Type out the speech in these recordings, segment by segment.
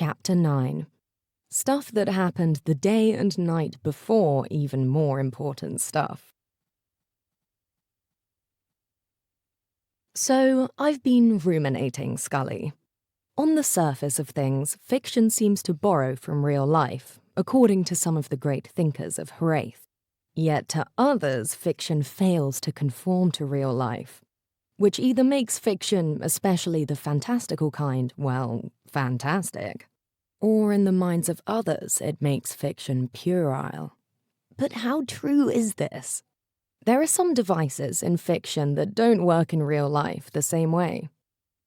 Chapter 9. Stuff that happened the day and night before even more important stuff. So, I've been ruminating, Scully. On the surface of things, fiction seems to borrow from real life, according to some of the great thinkers of Hraith. Yet to others, fiction fails to conform to real life, which either makes fiction, especially the fantastical kind, well, fantastic, or in the minds of others, it makes fiction puerile. But how true is this? There are some devices in fiction that don't work in real life the same way.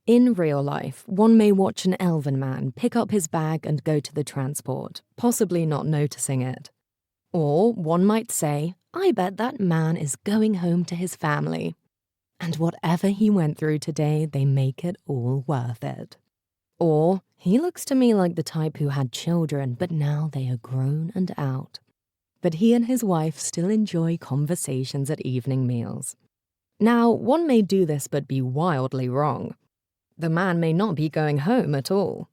In real life, one may watch an elven man pick up his bag and go to the transport, possibly not noticing it. Or one might say, I bet that man is going home to his family. And whatever he went through today, they make it all worth it. Or, he looks to me like the type who had children, but now they are grown and out. But he and his wife still enjoy conversations at evening meals. Now, one may do this but be wildly wrong. The man may not be going home at all.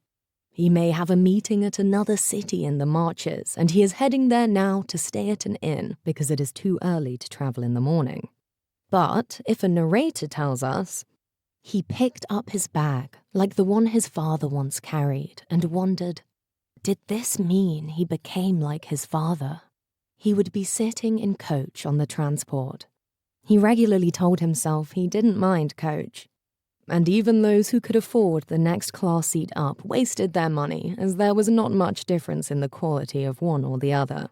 He may have a meeting at another city in the Marches, and he is heading there now to stay at an inn because it is too early to travel in the morning. But if a narrator tells us, he picked up his bag, like the one his father once carried, and wondered, did this mean he became like his father? He would be sitting in coach on the transport. He regularly told himself he didn't mind coach. And even those who could afford the next class seat up wasted their money, as there was not much difference in the quality of one or the other.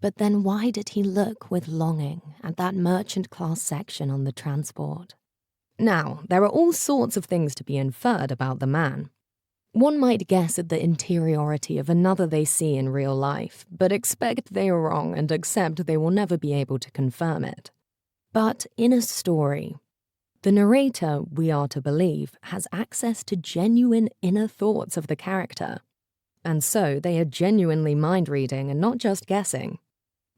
But then why did he look with longing at that merchant class section on the transport? Now, there are all sorts of things to be inferred about the man. One might guess at the interiority of another they see in real life, but expect they are wrong and accept they will never be able to confirm it. But in a story, the narrator, we are to believe, has access to genuine inner thoughts of the character. And so they are genuinely mind-reading and not just guessing.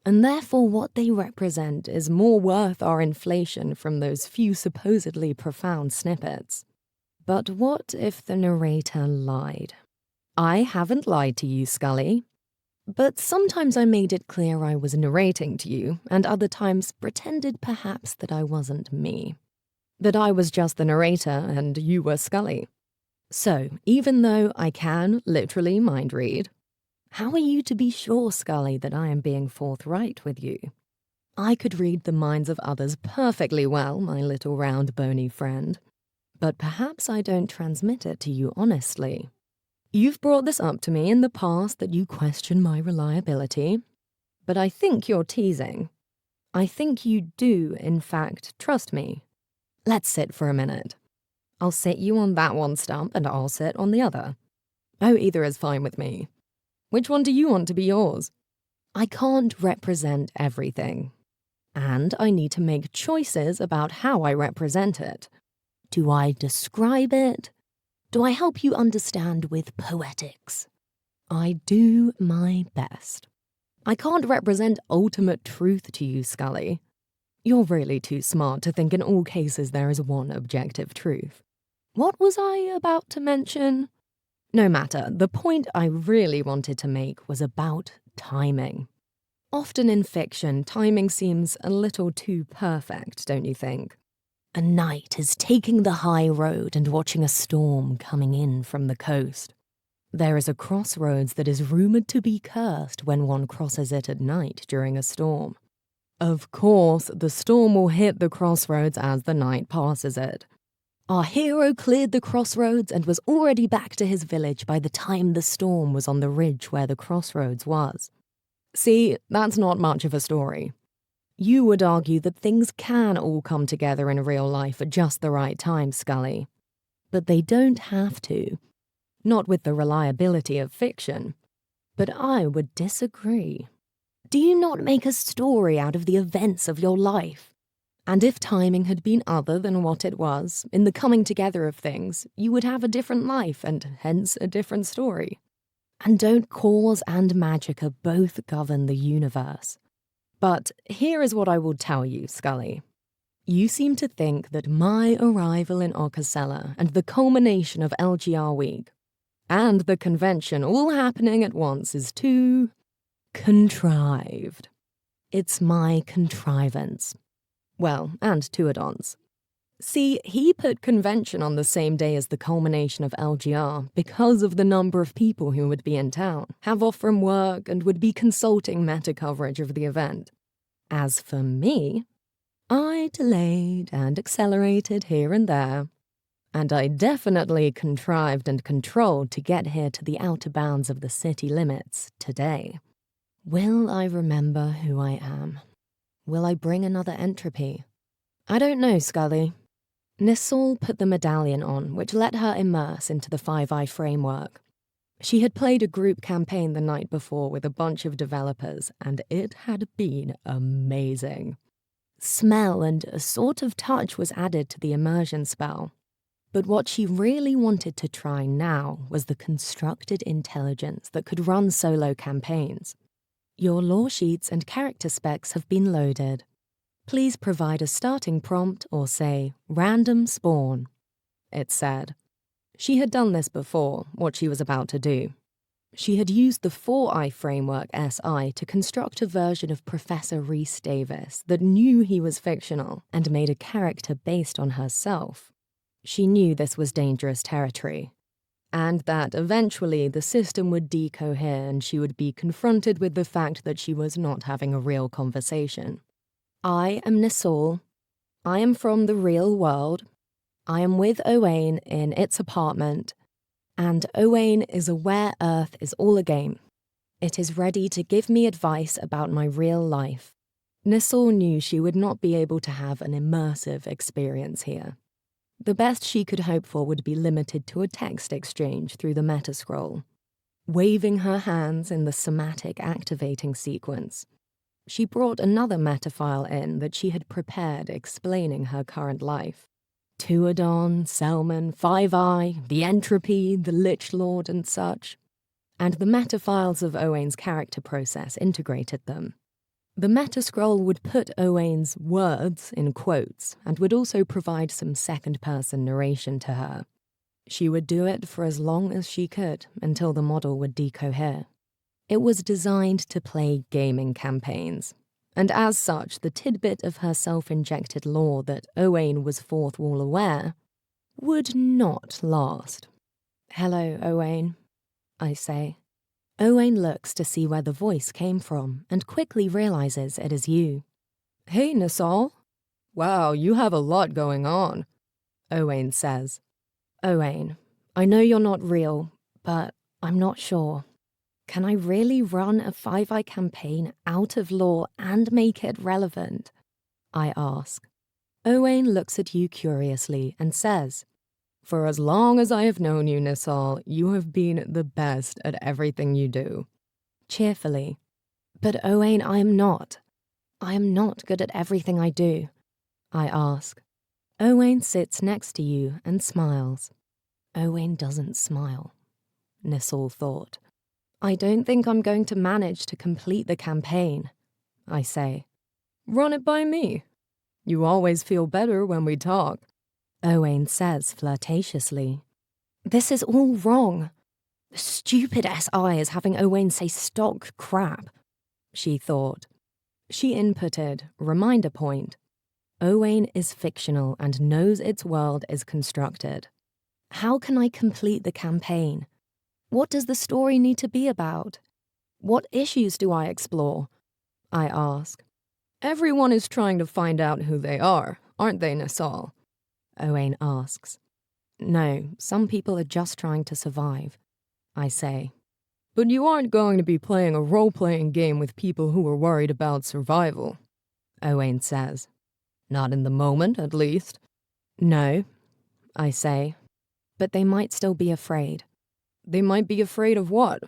And therefore what they represent is more worth our inflation from those few supposedly profound snippets. But what if the narrator lied? I haven't lied to you, Scully. But sometimes I made it clear I was narrating to you, and other times pretended perhaps that I wasn't me. That I was just the narrator and you were Scully. So, even though I can literally mind read, how are you to be sure, Scully, that I am being forthright with you? I could read the minds of others perfectly well, my little round bony friend. But perhaps I don't transmit it to you honestly. You've brought this up to me in the past that you question my reliability. But I think you're teasing. I think you do, in fact, trust me. Let's sit for a minute. I'll sit you on that one stump and I'll sit on the other. Oh, either is fine with me. Which one do you want to be yours? I can't represent everything. And I need to make choices about how I represent it. Do I describe it? Do I help you understand with poetics? I do my best. I can't represent ultimate truth to you, Scully. You're really too smart to think in all cases there is one objective truth. What was I about to mention? No matter, the point I really wanted to make was about timing. Often in fiction, timing seems a little too perfect, don't you think? A knight is taking the high road and watching a storm coming in from the coast. There is a crossroads that is rumored to be cursed when one crosses it at night during a storm. Of course, the storm will hit the crossroads as the knight passes it. Our hero cleared the crossroads and was already back to his village by the time the storm was on the ridge where the crossroads was. See, that's not much of a story. You would argue that things can all come together in real life at just the right time, Scully. But they don't have to. Not with the reliability of fiction. But I would disagree. Do you not make a story out of the events of your life? And if timing had been other than what it was, in the coming together of things, you would have a different life and hence a different story. And don't cause and magicka both govern the universe? But here is what I will tell you, Scully. You seem to think that my arrival in Okasela and the culmination of LGR Week, and the convention all happening at once is too contrived. It's my contrivance. Well, and Tuadon's. See, he put convention on the same day as the culmination of LGR because of the number of people who would be in town, have off from work, and would be consulting meta coverage of the event. As for me, I delayed and accelerated here and there, and I definitely contrived and controlled to get here to the outer bounds of the city limits today. Will I remember who I am? Will I bring another entropy? I don't know, Scully. Nisol put the medallion on, which let her immerse into the 5i framework. She had played a group campaign the night before with a bunch of developers, and it had been amazing. Smell and a sort of touch was added to the immersion spell. But what she really wanted to try now was the constructed intelligence that could run solo campaigns. Your lore sheets and character specs have been loaded. Please provide a starting prompt or say, random spawn, it said. She had done this before, what she was about to do. She had used the 4i framework SI to construct a version of Professor Rhys Davis that knew he was fictional and made a character based on herself. She knew this was dangerous territory, and that eventually the system would decohere and she would be confronted with the fact that she was not having a real conversation. I am Nisol. I am from the real world. I am with Owain in its apartment, and Owain is aware Earth is all a game. It is ready to give me advice about my real life. Nisol knew she would not be able to have an immersive experience here. The best she could hope for would be limited to a text exchange through the metascroll. Waving her hands in the somatic activating sequence, she brought another metafile in that she had prepared explaining her current life. Tuadon, Selman, 5i, the Entropy, the Lich Lord and such. And the metafiles of Owain's character process integrated them. The metascroll would put Owain's words in quotes and would also provide some second-person narration to her. She would do it for as long as she could until the model would decohere. It was designed to play gaming campaigns, and as such, the tidbit of her self-injected lore that Owain was fourth wall aware would not last. Hello, Owain, I say. Owain looks to see where the voice came from and quickly realizes it is you. Hey, Nisol. Wow, you have a lot going on, Owain says. Owain, I know you're not real, but I'm not sure. Can I really run a 5i campaign out of lore and make it relevant? I ask. Owain looks at you curiously and says, For as long as I have known you, Nisol, you have been the best at everything you do. Cheerfully. But Owain, I am not. I am not good at everything I do. I ask. Owain sits next to you and smiles. Owain doesn't smile, Nisol thought. I don't think I'm going to manage to complete the campaign, I say. Run it by me. You always feel better when we talk, Owain says flirtatiously. This is all wrong. The stupid SI is having Owain say stock crap, she thought. She inputted, reminder point. Owain is fictional and knows its world is constructed. How can I complete the campaign? What does the story need to be about? What issues do I explore? I ask. Everyone is trying to find out who they are, aren't they, Nisol? Owain asks. No, some people are just trying to survive, I say. But you aren't going to be playing a role-playing game with people who are worried about survival, Owain says. Not in the moment, at least. No, I say. But they might still be afraid. They might be afraid of what?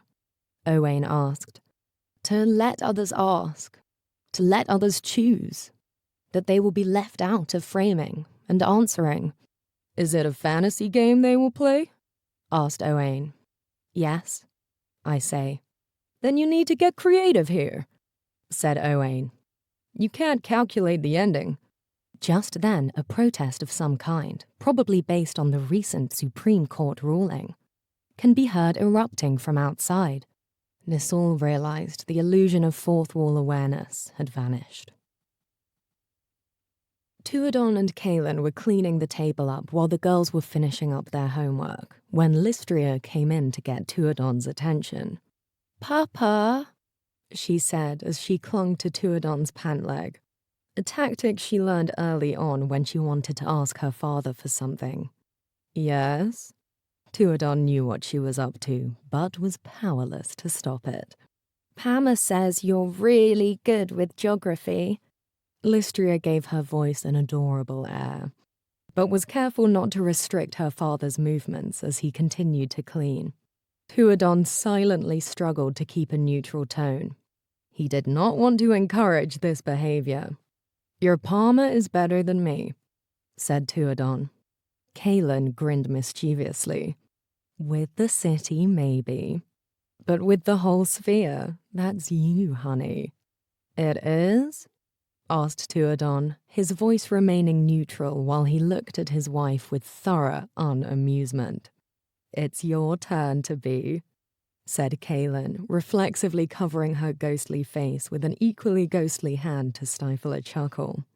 Owain asked. To let others ask. To let others choose. That they will be left out of framing and answering. Is it a fantasy game they will play? Asked Owain. Yes, I say. Then you need to get creative here, said Owain. You can't calculate the ending. Just then, a protest of some kind, probably based on the recent Supreme Court ruling. can be heard erupting from outside. Nisal realized the illusion of fourth wall awareness had vanished. Tuadon and Kaelin were cleaning the table up while the girls were finishing up their homework when Lystria came in to get Tuadon's attention. "Papa," she said as she clung to Tuadon's pant leg, a tactic she learned early on when she wanted to ask her father for something. "Yes?" Tuadon knew what she was up to, but was powerless to stop it. "Pama says you're really good with geography." Lystria gave her voice an adorable air, but was careful not to restrict her father's movements as he continued to clean. Tuadon silently struggled to keep a neutral tone. He did not want to encourage this behavior. "Your Pama is better than me," said Tuadon. Kaelin grinned mischievously. "With the city, maybe. But with the whole sphere, that's you, honey." "It is?" asked Tuadon, his voice remaining neutral while he looked at his wife with thorough unamusement. "It's your turn to be," said Kaelin, reflexively covering her ghostly face with an equally ghostly hand to stifle a chuckle.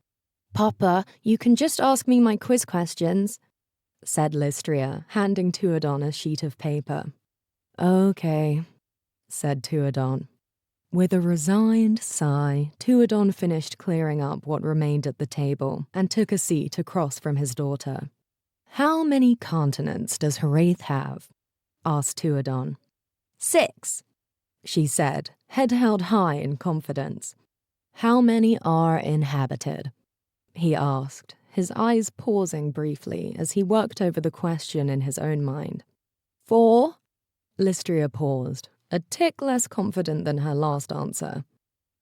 "Papa, you can just ask me my quiz questions," said Lystria, handing Tuadon a sheet of paper. "Okay," said Tuadon. With a resigned sigh, Tuadon finished clearing up what remained at the table and took a seat across from his daughter. "How many continents does Hraith have?" asked Tuadon. "6," she said, head held high in confidence. "How many are inhabited?" he asked, his eyes pausing briefly as he worked over the question in his own mind. "4?" Lystria paused, a tick less confident than her last answer.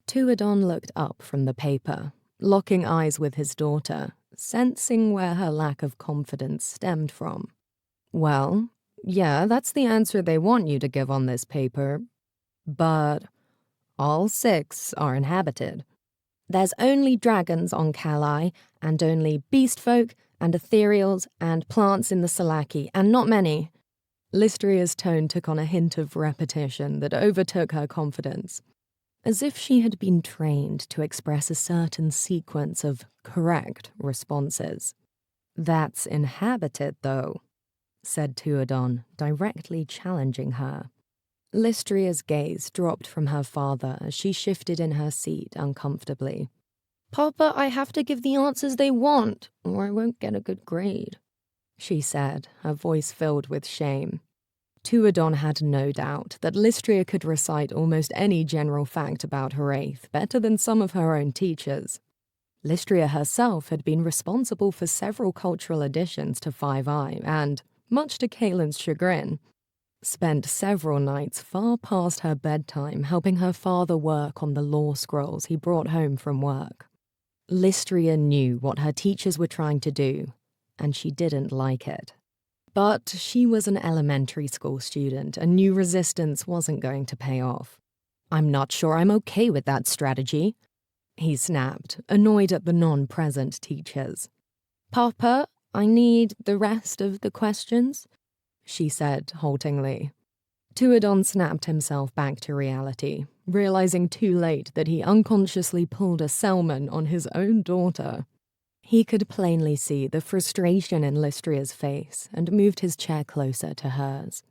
Tuadon looked up from the paper, locking eyes with his daughter, sensing where her lack of confidence stemmed from. "Well, yeah, that's the answer they want you to give on this paper. But all 6 are inhabited. There's only dragons on Kalai, and only beast folk and ethereals and plants in the Salaki, and not many." Lystria's tone took on a hint of repetition that overtook her confidence, as if she had been trained to express a certain sequence of correct responses. "That's inhabited, though," said Tuadon, directly challenging her. Lystria's gaze dropped from her father as she shifted in her seat uncomfortably. "Papa, I have to give the answers they want, or I won't get a good grade," she said, her voice filled with shame. Tuadon had no doubt that Lystria could recite almost any general fact about Hraith better than some of her own teachers. Lystria herself had been responsible for several cultural additions to Five Eye and, much to Kaelin's chagrin, spent several nights far past her bedtime helping her father work on the law scrolls he brought home from work. Lystria knew what her teachers were trying to do, and she didn't like it. But she was an elementary school student and knew resistance wasn't going to pay off. "I'm not sure I'm okay with that strategy," he snapped, annoyed at the non-present teachers. "Papa, I need the rest of the questions," she said haltingly. Tuadon snapped himself back to reality, realizing too late that he unconsciously pulled a Selman on his own daughter. He could plainly see the frustration in Lystria's face and moved his chair closer to hers.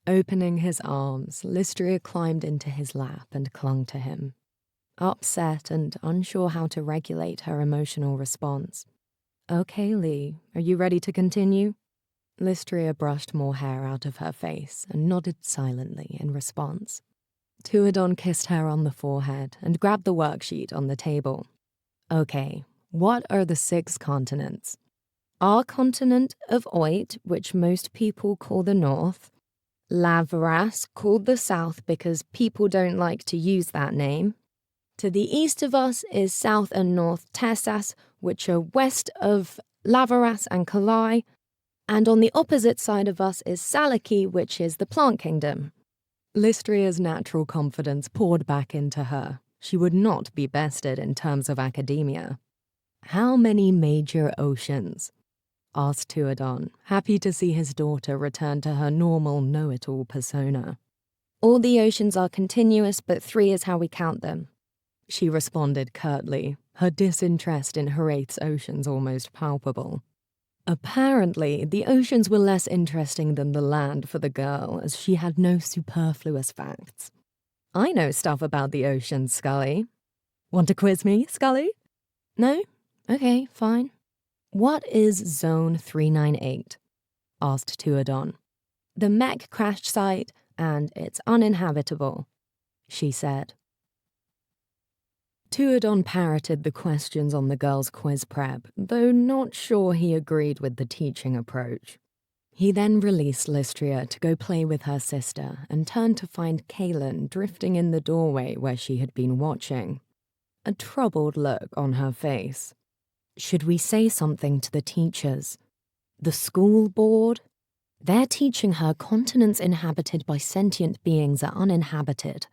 Opening his arms, Lystria climbed into his lap and clung to him, upset and unsure how to regulate her emotional response. "Okay, Lee, are you ready to continue?" Lystria brushed more hair out of her face and nodded silently in response. Tuadon kissed her on the forehead and grabbed the worksheet on the table. "Okay, what are the 6 continents?" "Our continent of Oit, which most people call the North. Lavras, called the South because people don't like to use that name. To the east of us is South and North Tessas, which are west of Lavaras and Kalai. And on the opposite side of us is Salaki, which is the plant kingdom." Lystria's natural confidence poured back into her. She would not be bested in terms of academia. "How many major oceans?" asked Tuadon, happy to see his daughter return to her normal know-it-all persona. All the oceans are continuous, but 3 is how we count them, she responded curtly, her disinterest in Horaith's oceans almost palpable. Apparently, the oceans were less interesting than the land for the girl, as she had no superfluous facts. I know stuff about the oceans, Scully. Want to quiz me, Scully? No? Okay, fine. What is Zone 398? Asked Tuadon. The mech crash site, and it's uninhabitable, she said. Tuadon parroted the questions on the girl's quiz prep, though not sure he agreed with the teaching approach. He then released Lystria to go play with her sister and turned to find Kaylin drifting in the doorway where she had been watching, a troubled look on her face. Should we say something to the teachers? The school board? They're teaching her continents inhabited by sentient beings are uninhabited.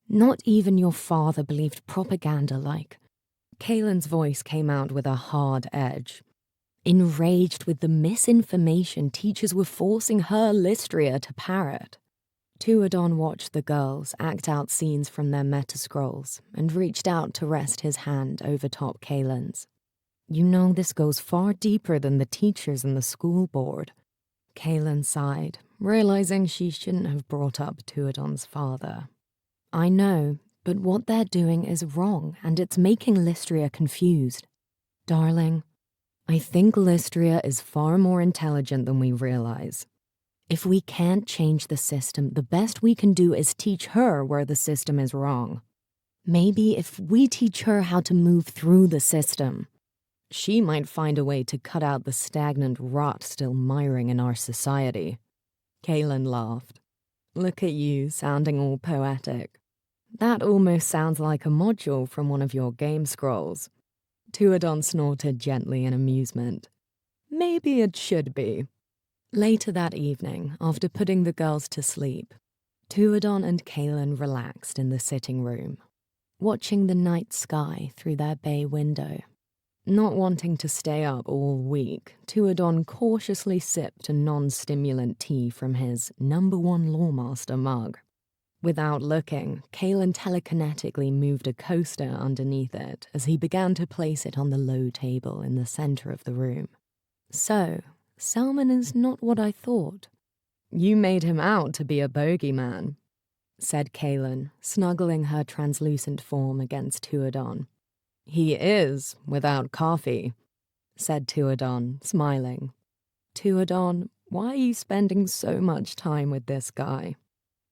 Not even your father believed propaganda like. Kaylin's voice came out with a hard edge. Enraged with the misinformation teachers were forcing her Lystria to parrot. Tuadon watched the girls act out scenes from their metascrolls and reached out to rest his hand over top Kaylin's. You know this goes far deeper than the teachers and the school board. Kaylin sighed, realizing she shouldn't have brought up Tuadon's father. I know, but what they're doing is wrong, and it's making Lystria confused. Darling, I think Lystria is far more intelligent than we realize. If we can't change the system, the best we can do is teach her where the system is wrong. Maybe if we teach her how to move through the system, she might find a way to cut out the stagnant rot still miring in our society. Kaylin laughed. Look at you, sounding all poetic. That almost sounds like a module from one of your game scrolls. Tuadon snorted gently in amusement. Maybe it should be. Later that evening, after putting the girls to sleep, Tuadon and Kaylin relaxed in the sitting room, watching the night sky through their bay window. Not wanting to stay up all week, Tuadon cautiously sipped a non-stimulant tea from his #1 Lawmaster mug. Without looking, Kaylin telekinetically moved a coaster underneath it as he began to place it on the low table in the center of the room. So, Selman is not what I thought. You made him out to be a bogeyman, said Kaylin, snuggling her translucent form against Tuadon. He is, without coffee, said Tuadon, smiling. Tuadon, why are you spending so much time with this guy?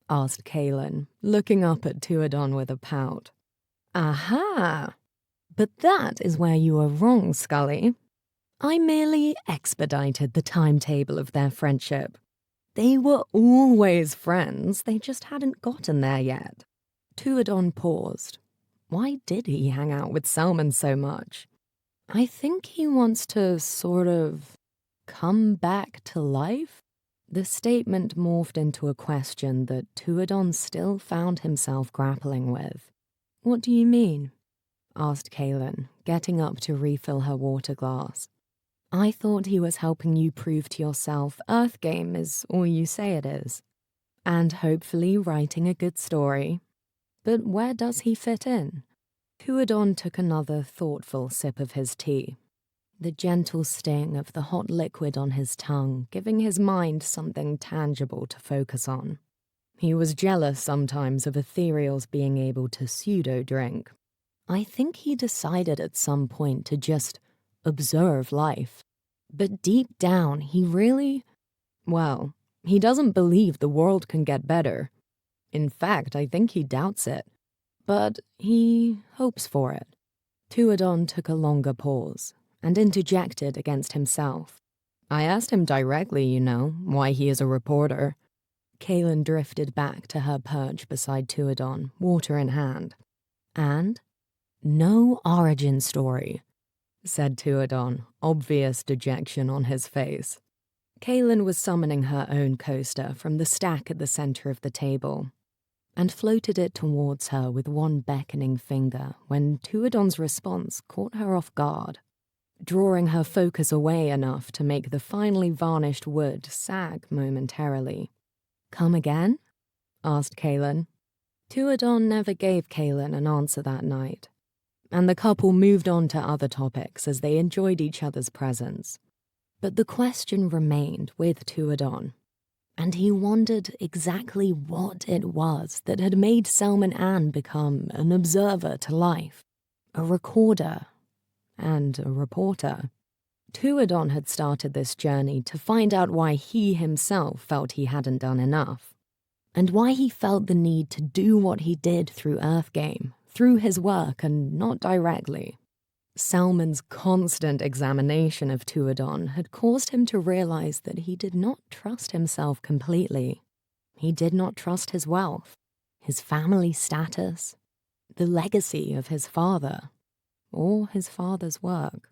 Asked Kaylin, looking up at Tuadon with a pout. Aha! But that is where you are wrong, Scully. I merely expedited the timetable of their friendship. They were always friends, they just hadn't gotten there yet. Tuadon paused. Why did he hang out with Selman so much? I think he wants to sort of come back to life? The statement morphed into a question that Tuadon still found himself grappling with. What do you mean? Asked Kaylin, getting up to refill her water glass. I thought he was helping you prove to yourself Earth Game is all you say it is. And hopefully writing a good story. But where does he fit in? Tuadon took another thoughtful sip of his tea, the gentle sting of the hot liquid on his tongue giving his mind something tangible to focus on. He was jealous sometimes of ethereals being able to pseudo-drink. I think he decided at some point to just observe life. But deep down, he doesn't believe the world can get better. In fact, I think he doubts it. But he hopes for it. Tuadon took a longer pause and interjected against himself. I asked him directly, why he is a reporter. Kaylin drifted back to her perch beside Tuadon, water in hand. And? No origin story, said Tuadon, obvious dejection on his face. Kaylin was summoning her own coaster from the stack at the center of the table and floated it towards her with one beckoning finger when Tuadon's response caught her off guard. drawing her focus away enough to make the finely varnished wood sag momentarily. "Come again?" asked Kaelin. Tuadon never gave Kaelin an answer that night, and the couple moved on to other topics as they enjoyed each other's presence. But the question remained with Tuadon, and he wondered exactly what it was that had made Selman Ann become an observer to life, a recorder, and a reporter. Tuadon had started this journey to find out why he himself felt he hadn't done enough, and why he felt the need to do what he did through Earthgame, through his work and not directly. Selman's constant examination of Tuadon had caused him to realize that he did not trust himself completely. He did not trust his wealth, his family status, the legacy of his father, or his father's work.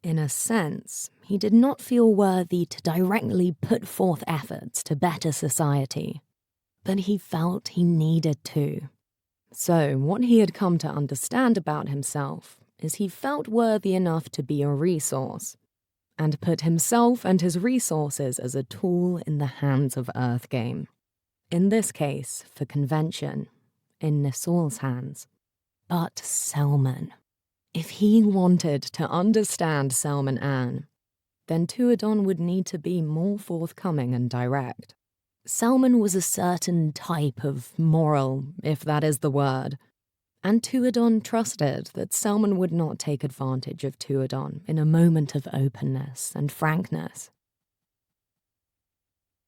In a sense, he did not feel worthy to directly put forth efforts to better society, but he felt he needed to. So, what he had come to understand about himself is he felt worthy enough to be a resource, and put himself and his resources as a tool in the hands of Earthgame. In this case, for convention, in Nisol's hands. But Selman. If he wanted to understand Selman Ann, then Tuadon would need to be more forthcoming and direct. Selman was a certain type of moral, if that is the word, and Tuadon trusted that Selman would not take advantage of Tuadon in a moment of openness and frankness.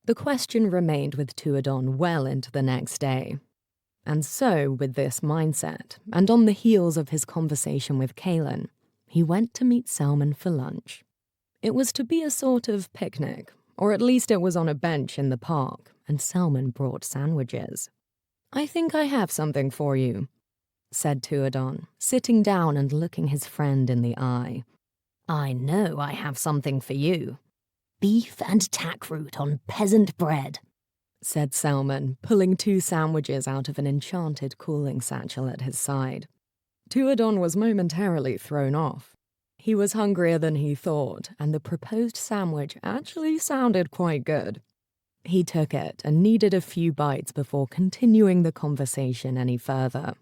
The question remained with Tuadon well into the next day. And so, with this mindset, and on the heels of his conversation with Kaelin, he went to meet Selman for lunch. It was to be a sort of picnic, or at least it was on a bench in the park, and Selman brought sandwiches. "I think I have something for you," said Tuadon, sitting down and looking his friend in the eye. "I know I have something for you. Beef and tackroot on peasant bread," said Selman, pulling 2 sandwiches out of an enchanted cooling satchel at his side. Tuadon was momentarily thrown off. He was hungrier than he thought, and the proposed sandwich actually sounded quite good. He took it and needed a few bites before continuing the conversation any further.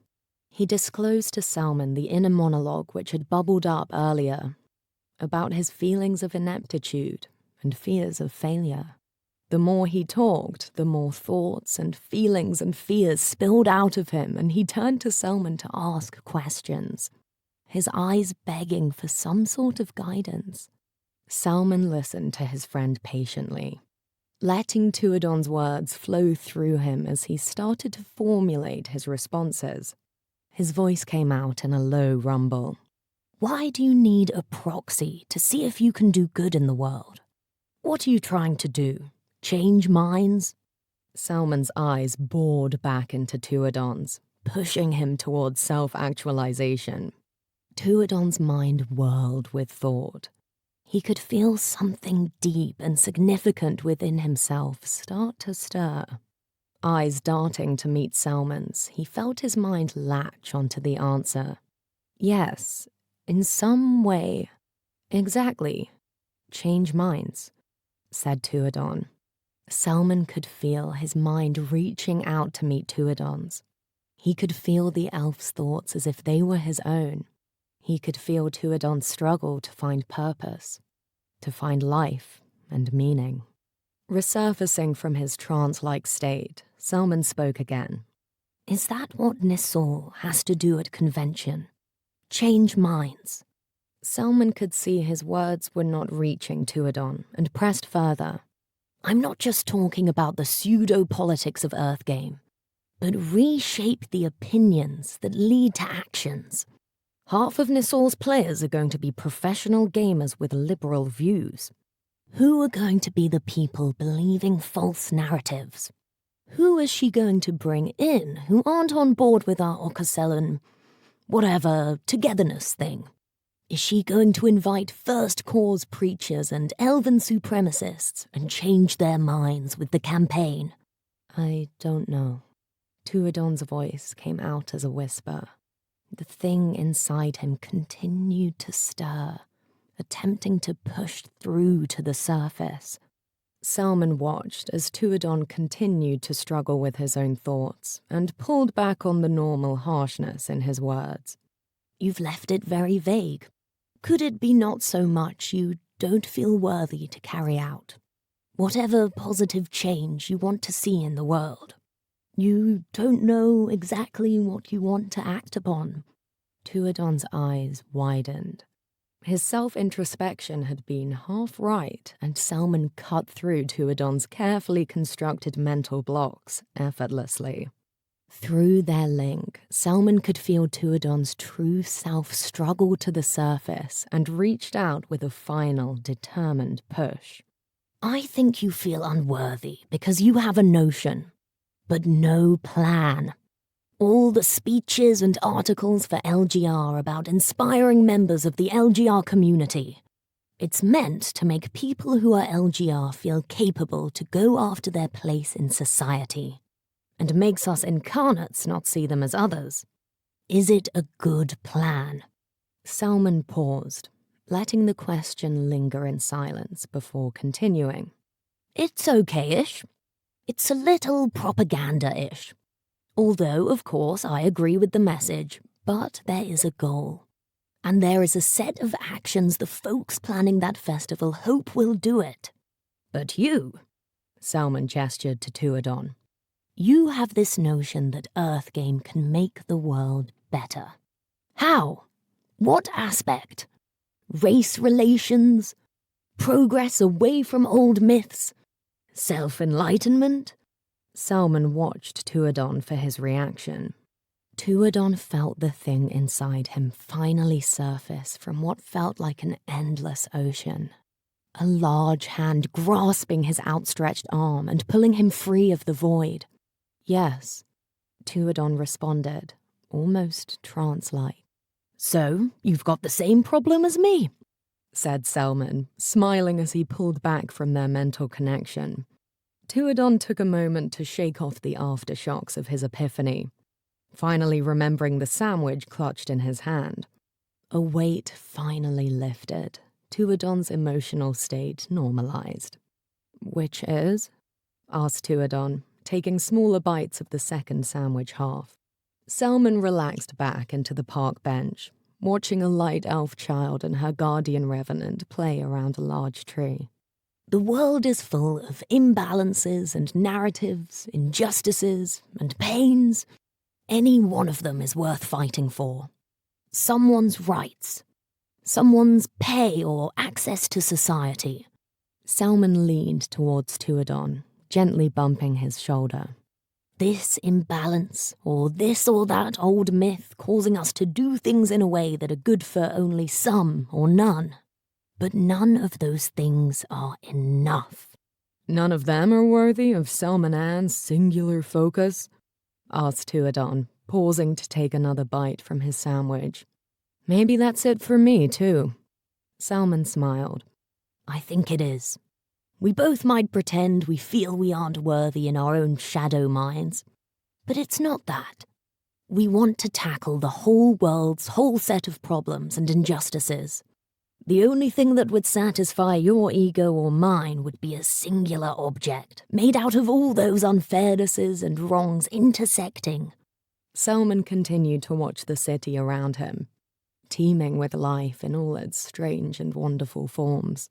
He disclosed to Selman the inner monologue which had bubbled up earlier, about his feelings of ineptitude and fears of failure. The more he talked, the more thoughts and feelings and fears spilled out of him, and he turned to Selman to ask questions, his eyes begging for some sort of guidance. Selman listened to his friend patiently, letting Tuadon's words flow through him as he started to formulate his responses. His voice came out in a low rumble. "Why do you need a proxy to see if you can do good in the world? What are you trying to do? Change minds?" Selman's eyes bored back into Tuadon's, pushing him towards self-actualization. Tuadon's mind whirled with thought. He could feel something deep and significant within himself start to stir. Eyes darting to meet Selman's, he felt his mind latch onto the answer. Yes, in some way. Exactly. Change minds, said Tuadon. Selman could feel his mind reaching out to meet Tuadon's. He could feel the elf's thoughts as if they were his own. He could feel Tuadon's struggle to find purpose, to find life and meaning. Resurfacing from his trance-like state, Selman spoke again. "Is that what Nisol has to do at convention? Change minds?" Selman could see his words were not reaching Tuadon and pressed further. "I'm not just talking about the pseudo-politics of Earthgame, but reshape the opinions that lead to actions. Half of Nisol's players are going to be professional gamers with liberal views. Who are going to be the people believing false narratives? Who is she going to bring in who aren't on board with our Ocasellan, whatever, togetherness thing? Is she going to invite first cause preachers and elven supremacists and change their minds with the campaign?" "I don't know." Tuadon's voice came out as a whisper. The thing inside him continued to stir, attempting to push through to the surface. Salmon watched as Tuadon continued to struggle with his own thoughts and pulled back on the normal harshness in his words. You've left it very vague. Could it be not so much you don't feel worthy to carry out whatever positive change you want to see in the world? You don't know exactly what you want to act upon. Tuadon's eyes widened. His self-introspection had been half right, and Salmon cut through Tuadon's carefully constructed mental blocks effortlessly. Through their link, Salmon could feel Tuadon's true self struggle to the surface and reached out with a final, determined push. I think you feel unworthy because you have a notion, but no plan. All the speeches and articles for LGR about inspiring members of the LGR community. It's meant to make people who are LGR feel capable to go after their place in society, and makes us incarnates not see them as others. Is it a good plan? Salmon paused, letting the question linger in silence before continuing. It's okay-ish. It's a little propaganda-ish. Although, of course, I agree with the message, but there is a goal. And there is a set of actions the folks planning that festival hope will do it. But you, Salmon gestured to Tuadon, you have this notion that Earthgame can make the world better. How? What aspect? Race relations? Progress away from old myths? Self-enlightenment? Salmon watched Tuadon for his reaction. Tuadon felt the thing inside him finally surface from what felt like an endless ocean. A large hand grasping his outstretched arm and pulling him free of the void. Yes, Tuadon responded, almost trance-like. So, you've got the same problem as me, said Salmon, smiling as he pulled back from their mental connection. Tuadon took a moment to shake off the aftershocks of his epiphany, finally remembering the sandwich clutched in his hand. A weight finally lifted. Tuadon's emotional state normalized. Which is? Asked Tuadon, taking smaller bites of the second sandwich half. Salmon relaxed back into the park bench, watching a light elf child and her guardian revenant play around a large tree. The world is full of imbalances and narratives, injustices and pains. Any one of them is worth fighting for. Someone's rights, someone's pay or access to society. Salmon leaned towards Tuadon, gently bumping his shoulder. This imbalance, or this or that old myth causing us to do things in a way that are good for only some or none. But none of those things are enough. None of them are worthy of Salmon Ann's singular focus? Asked Tuadon, pausing to take another bite from his sandwich. Maybe that's it for me, too. Salmon smiled. I think it is. We both might pretend we feel we aren't worthy in our own shadow minds. But it's not that. We want to tackle the whole world's whole set of problems and injustices. The only thing that would satisfy your ego or mine would be a singular object, made out of all those unfairnesses and wrongs intersecting. Salmon continued to watch the city around him, teeming with life in all its strange and wonderful forms.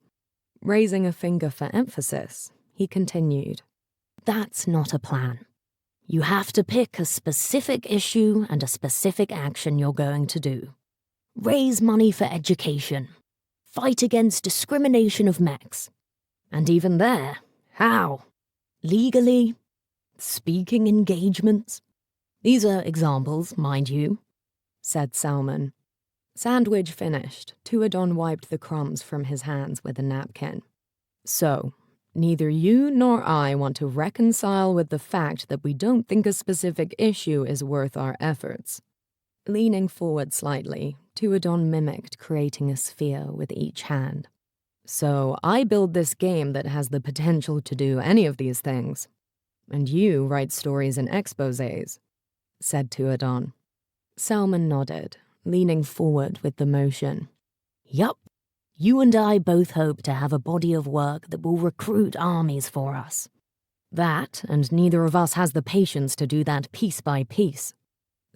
Raising a finger for emphasis, he continued, That's not a plan. You have to pick a specific issue and a specific action you're going to do. Raise money for education. Fight against discrimination of mechs. And even there, how? Legally? Speaking engagements? These are examples, mind you, said Salmon. Sandwich finished, Tuadon wiped the crumbs from his hands with a napkin. So, neither you nor I want to reconcile with the fact that we don't think a specific issue is worth our efforts. Leaning forward slightly, Tuadon mimicked creating a sphere with each hand. So I build this game that has the potential to do any of these things. And you write stories and exposés, said Tuadon. Salmon nodded, leaning forward with the motion. Yup, You and I both hope to have a body of work that will recruit armies for us. That, and neither of us has the patience to do that piece by piece."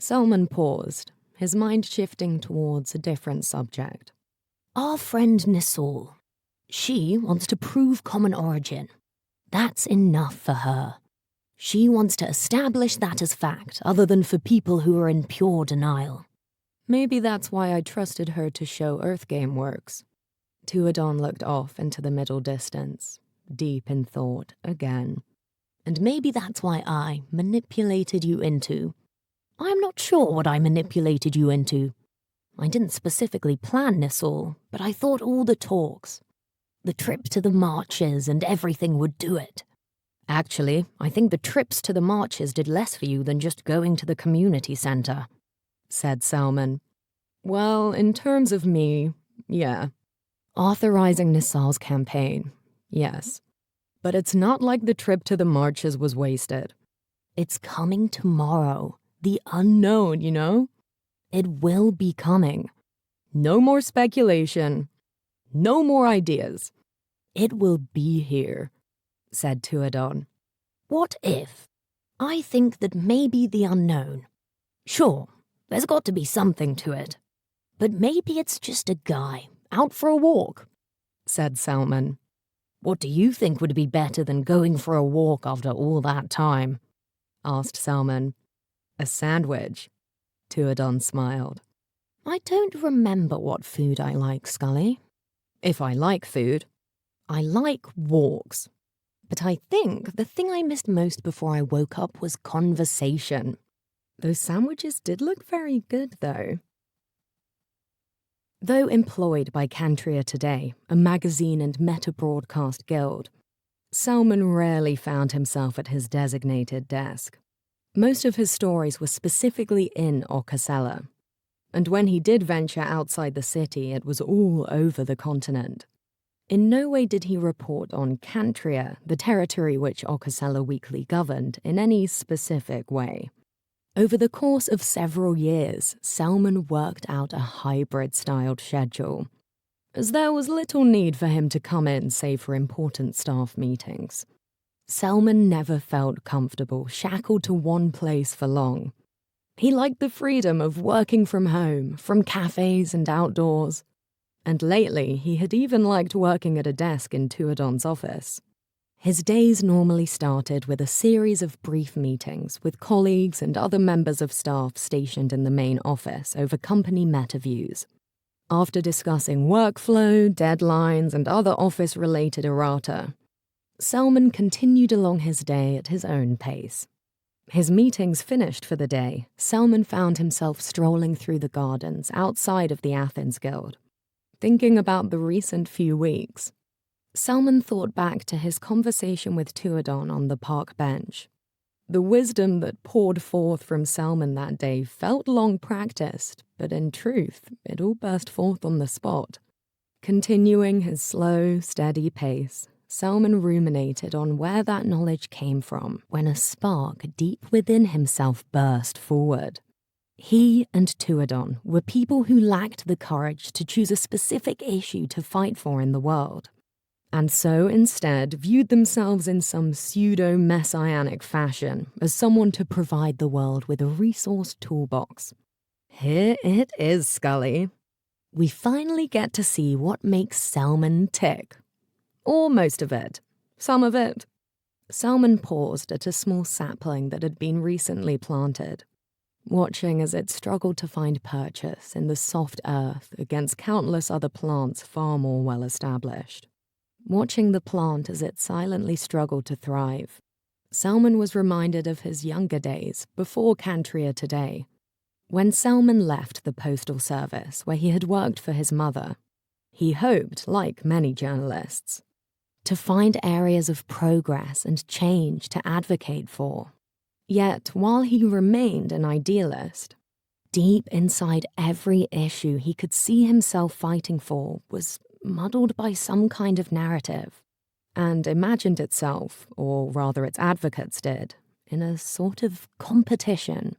Selman paused, his mind shifting towards a different subject. "Our friend Nisal. She wants to prove common origin. That's enough for her. She wants to establish that as fact, other than for people who are in pure denial." Maybe that's why I trusted her to show Earthgame works. Tuadon looked off into the middle distance, deep in thought again. "And maybe that's why I manipulated you into. I'm not sure what I manipulated you into. I didn't specifically plan this all, but I thought all the talks, the trip to the marches and everything would do it. Actually, I think the trips to the marches did less for you than just going to the community center," said Selman. "Well, in terms of me, yeah. Authorizing Nisal's campaign, yes. But it's not like the trip to the marches was wasted. It's coming tomorrow. The unknown, you know? It will be coming. No more speculation. No more ideas. It will be here," said Tuadon. "What if? I think that maybe the unknown. Sure, there's got to be something to it. But maybe it's just a guy out for a walk," said Selman. "What do you think would be better than going for a walk after all that time?" asked Selman. "A sandwich." Tuadon smiled. "I don't remember what food I like, Scully. If I like food, I like walks. But I think the thing I missed most before I woke up was conversation." Those sandwiches did look very good, though. Though employed by Cantria Today, a magazine and meta-broadcast guild, Selman rarely found himself at his designated desk. Most of his stories were specifically in Ocasella, and when he did venture outside the city, it was all over the continent. In no way did he report on Cantria, the territory which Ocasella Weekly governed, in any specific way. Over the course of several years, Selman worked out a hybrid-styled schedule, as there was little need for him to come in save for important staff meetings. Selman never felt comfortable shackled to one place for long. He liked the freedom of working from home, from cafes and outdoors. And lately, he had even liked working at a desk in Tuadon's office. His days normally started with a series of brief meetings with colleagues and other members of staff stationed in the main office over company meta-views. After discussing workflow, deadlines, and other office-related errata, Selman continued along his day at his own pace. His meetings finished for the day, Selman found himself strolling through the gardens outside of the Athens Guild, thinking about the recent few weeks. Selman thought back to his conversation with Tuadon on the park bench. The wisdom that poured forth from Selman that day felt long practiced, but in truth, it all burst forth on the spot. Continuing his slow, steady pace, Selman ruminated on where that knowledge came from when a spark deep within himself burst forward. He and Tuadon were people who lacked the courage to choose a specific issue to fight for in the world, and so instead viewed themselves in some pseudo-messianic fashion as someone to provide the world with a resource toolbox. Here it is, Scully. We finally get to see what makes Selman tick. Or most of it. Some of it. Selman paused at a small sapling that had been recently planted, watching as it struggled to find purchase in the soft earth against countless other plants far more well-established. Watching the plant as it silently struggled to thrive, Selman was reminded of his younger days before Cantria Today. When Selman left the postal service where he had worked for his mother, he hoped, like many journalists, to find areas of progress and change to advocate for. Yet, while he remained an idealist, deep inside every issue he could see himself fighting for was muddled by some kind of narrative, and imagined itself, or rather its advocates did, in a sort of competition.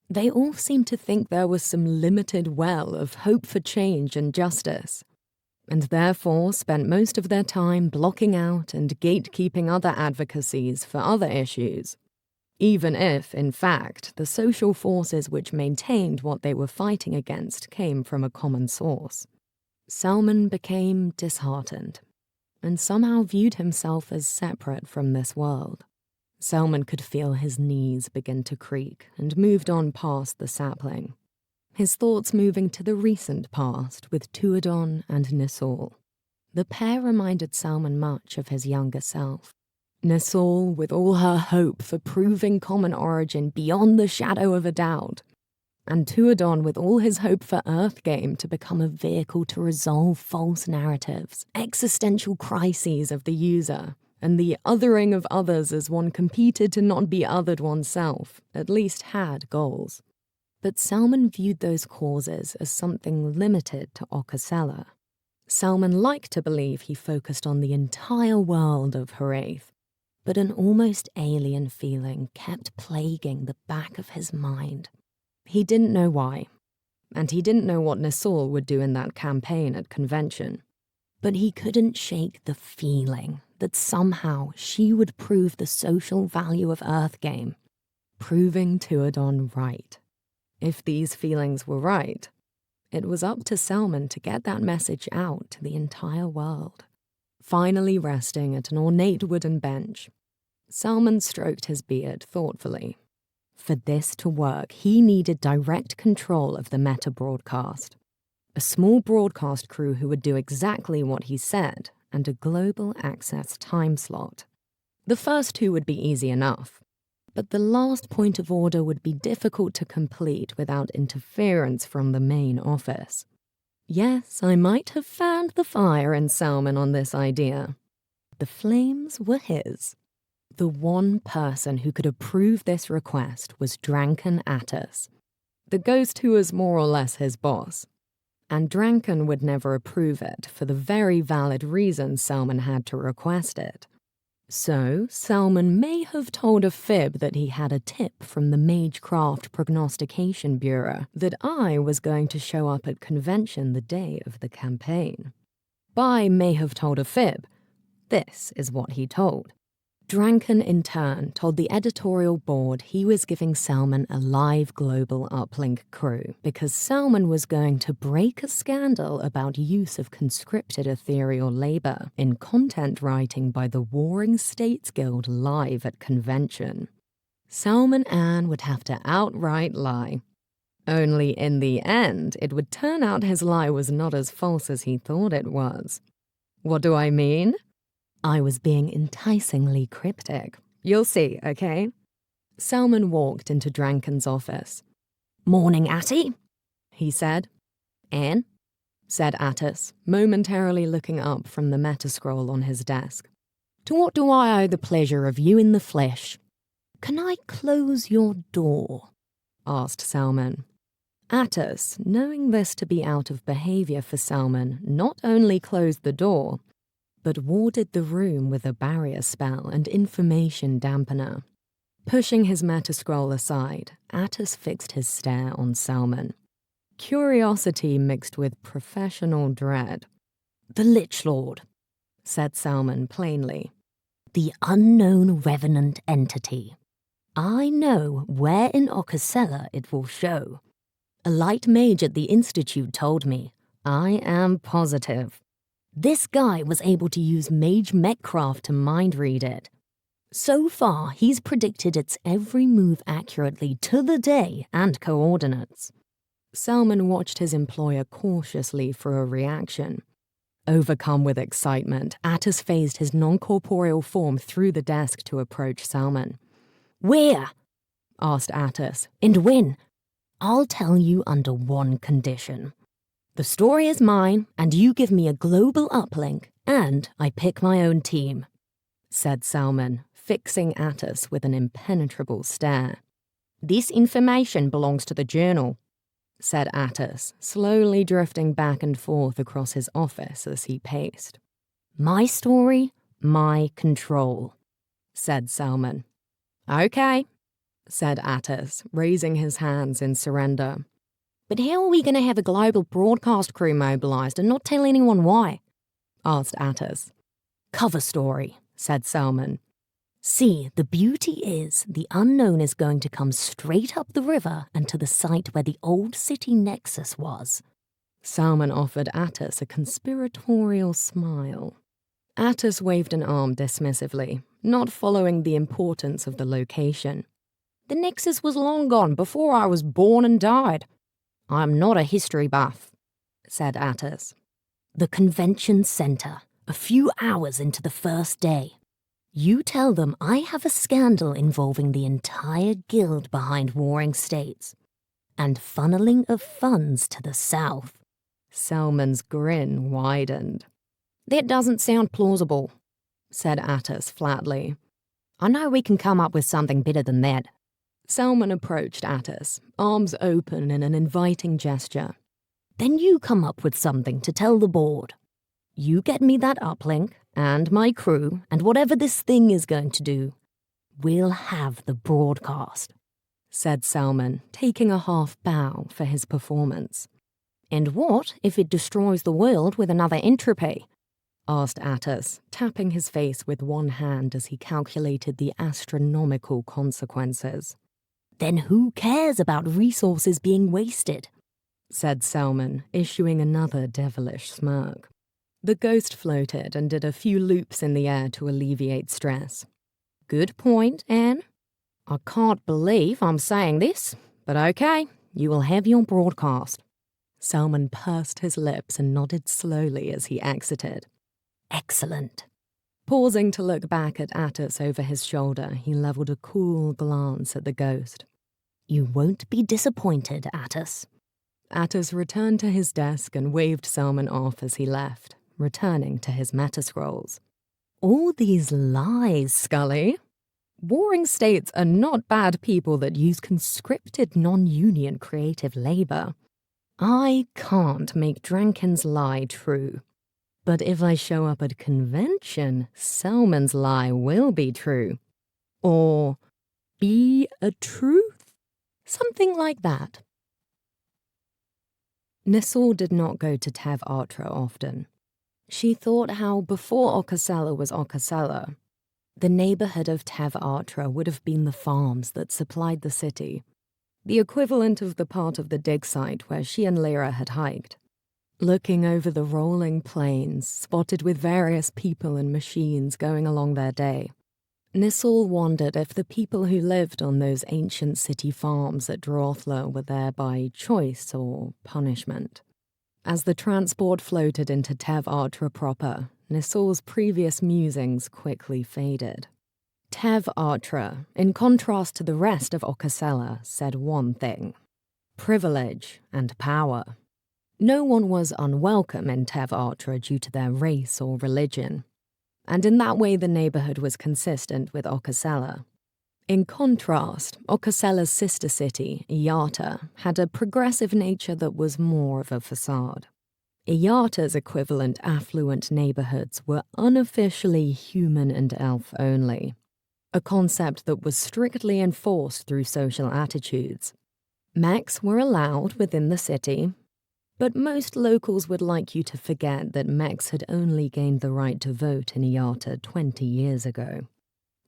They all seemed to think there was some limited well of hope for change and justice. and therefore spent most of their time blocking out and gatekeeping other advocacies for other issues, even if, in fact, the social forces which maintained what they were fighting against came from a common source. Salman became disheartened, and somehow viewed himself as separate from this world. Salman could feel his knees begin to creak and moved on past the sapling, his thoughts moving to the recent past with Tuadon and Nisal. The pair reminded Salman much of his younger self. Nisal, with all her hope for proving common origin beyond the shadow of a doubt, and Tuadon with all his hope for Earthgame to become a vehicle to resolve false narratives, existential crises of the user, and the othering of others as one competed to not be othered oneself, at least had goals. But Salman viewed those causes as something limited to Okasela. Salman liked to believe he focused on the entire world of Hraith, but an almost alien feeling kept plaguing the back of his mind. He didn't know why, and he didn't know what Nisal would do in that campaign at convention. But he couldn't shake the feeling that somehow she would prove the social value of Earthgame, proving Tuadon right. If these feelings were right, it was up to Salman to get that message out to the entire world. Finally resting at an ornate wooden bench, Salman stroked his beard thoughtfully. For this to work, he needed direct control of the meta broadcast, a small broadcast crew who would do exactly what he said, and a global access time slot. The first two would be easy enough, but the last point of order would be difficult to complete without interference from the main office. Yes, I might have fanned the fire in Salman on this idea. The flames were his. The one person who could approve this request was Dranken Attis, the ghost who was more or less his boss. And Dranken would never approve it for the very valid reason Salman had to request it. So, Salman may have told a fib that he had a tip from the Magecraft Prognostication Bureau that I was going to show up at convention the day of the campaign. By may have told a fib, this is what he told. Dranken, in turn, told the editorial board he was giving Salman a live global uplink crew because Salman was going to break a scandal about use of conscripted ethereal labor in content writing by the Warring States Guild live at convention. Salman Ann would have to outright lie. Only in the end, it would turn out his lie was not as false as he thought it was. What do I mean? I was being enticingly cryptic. You'll see, okay? Salman walked into Dranken's office. "Morning, Atty," he said. "Anne?" said Attis, momentarily looking up from the metascroll on his desk. "To what do I owe the pleasure of you in the flesh?" "Can I close your door?" asked Salman. Attis, knowing this to be out of behavior for Salman, not only closed the door, but warded the room with a barrier spell and information dampener. Pushing his metascroll aside, Attis fixed his stare on Salman. Curiosity mixed with professional dread. "The Lich Lord," said Salman plainly. "The unknown revenant entity. I know where in Okasela it will show. A light mage at the Institute told me. I am positive. This guy was able to use Mage Metcraft to mind-read it. So far, he's predicted its every move accurately to the day and coordinates." Salman watched his employer cautiously for a reaction. Overcome with excitement, Attis phased his non-corporeal form through the desk to approach Salman. "Where?" asked Attis. "And when?" "I'll tell you under one condition. The story is mine, and you give me a global uplink, and I pick my own team," said Salman, fixing Attis with an impenetrable stare. "This information belongs to the journal," said Attis, slowly drifting back and forth across his office as he paced. "My story, my control," said Salman. "Okay," said Attis, raising his hands in surrender. But how are we going to have a global broadcast crew mobilised and not tell anyone why? Asked Attis. Cover story, said Selman. See, the beauty is the unknown is going to come straight up the river and to the site where the old city nexus was. Selman offered Attis a conspiratorial smile. Attis waved an arm dismissively, not following the importance of the location. The nexus was long gone before I was born and died. I'm not a history buff, said Attis. The convention centre, a few hours into the first day. You tell them I have a scandal involving the entire guild behind warring states, and funneling of funds to the south. Selman's grin widened. That doesn't sound plausible, said Attis flatly. I know we can come up with something better than that. Selman approached Attis, arms open in an inviting gesture. Then you come up with something to tell the board. You get me that uplink, and my crew, and whatever this thing is going to do. We'll have the broadcast, said Selman, taking a half bow for his performance. And what if it destroys the world with another entropy? Asked Attis, tapping his face with one hand as he calculated the astronomical consequences. Then who cares about resources being wasted? Said Selman, issuing another devilish smirk. The ghost floated and did a few loops in the air to alleviate stress. Good point, Anne. I can't believe I'm saying this, but okay, you will have your broadcast. Selman pursed his lips and nodded slowly as he exited. Excellent. Pausing to look back at Attis over his shoulder, he levelled a cool glance at the ghost. You won't be disappointed, Attis. Attis returned to his desk and waved Selman off as he left, returning to his metascrolls. All these lies, Scully. Warring states are not bad people that use conscripted non-union creative labour. I can't make Drankin's lie true. But if I show up at convention, Selman's lie will be true. Or be a truth? Something like that. Nisal did not go to Tev Atra often. She thought how before Okasela was Okasela, the neighbourhood of Tev Atra would have been the farms that supplied the city, the equivalent of the part of the dig site where she and Lyra had hiked. Looking over the rolling plains, spotted with various people and machines going along their day, Nisal wondered if the people who lived on those ancient city farms at Drothla were there by choice or punishment. As the transport floated into Tev Atra proper, Nisal's previous musings quickly faded. Tev Atra, in contrast to the rest of Okasela, said one thing: privilege and power. No one was unwelcome in Tev Atra due to their race or religion, and in that way the neighbourhood was consistent with Okasela. In contrast, Okasela's sister city, Iyata, had a progressive nature that was more of a facade. Iyata's equivalent affluent neighbourhoods were unofficially human and elf only, a concept that was strictly enforced through social attitudes. Mechs were allowed within the city, but most locals would like you to forget that mechs had only gained the right to vote in Iyata 20 years ago.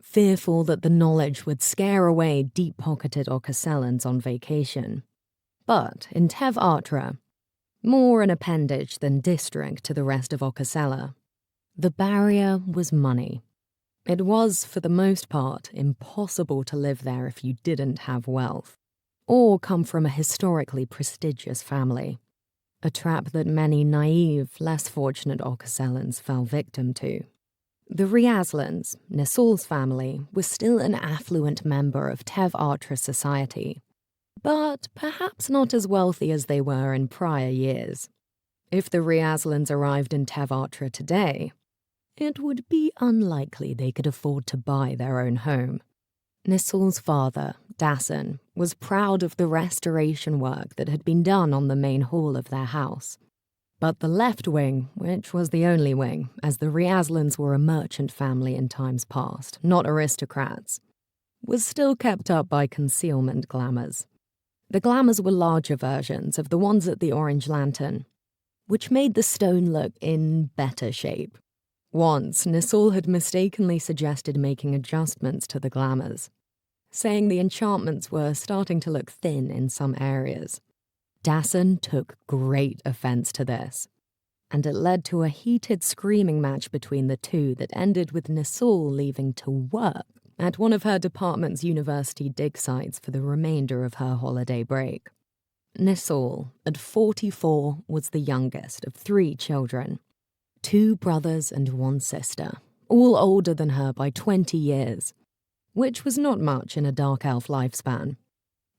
Fearful that the knowledge would scare away deep-pocketed Okaselans on vacation. But in Tev Atra, more an appendage than district to the rest of Okasela, the barrier was money. It was, for the most part, impossible to live there if you didn't have wealth, or come from a historically prestigious family. A trap that many naive, less fortunate Okaselans fell victim to. The Riazlans, Nisal's family, was still an affluent member of Tev Atra society, but perhaps not as wealthy as they were in prior years. If the Riazlans arrived in Tev Atra today, it would be unlikely they could afford to buy their own home. Nisal's father, Dasan, was proud of the restoration work that had been done on the main hall of their house. But the left wing, which was the only wing, as the Riazlans were a merchant family in times past, not aristocrats, was still kept up by concealment glamours. The glamours were larger versions of the ones at the Orange Lantern, which made the stone look in better shape. Once, Nisal had mistakenly suggested making adjustments to the glamours, saying the enchantments were starting to look thin in some areas. Dasan took great offense to this, and it led to a heated screaming match between the two that ended with Nisal leaving to work at one of her department's university dig sites for the remainder of her holiday break. Nisal, at 44, was the youngest of 3 children, 2 brothers and 1 sister, all older than her by 20 years, which was not much in a dark elf lifespan.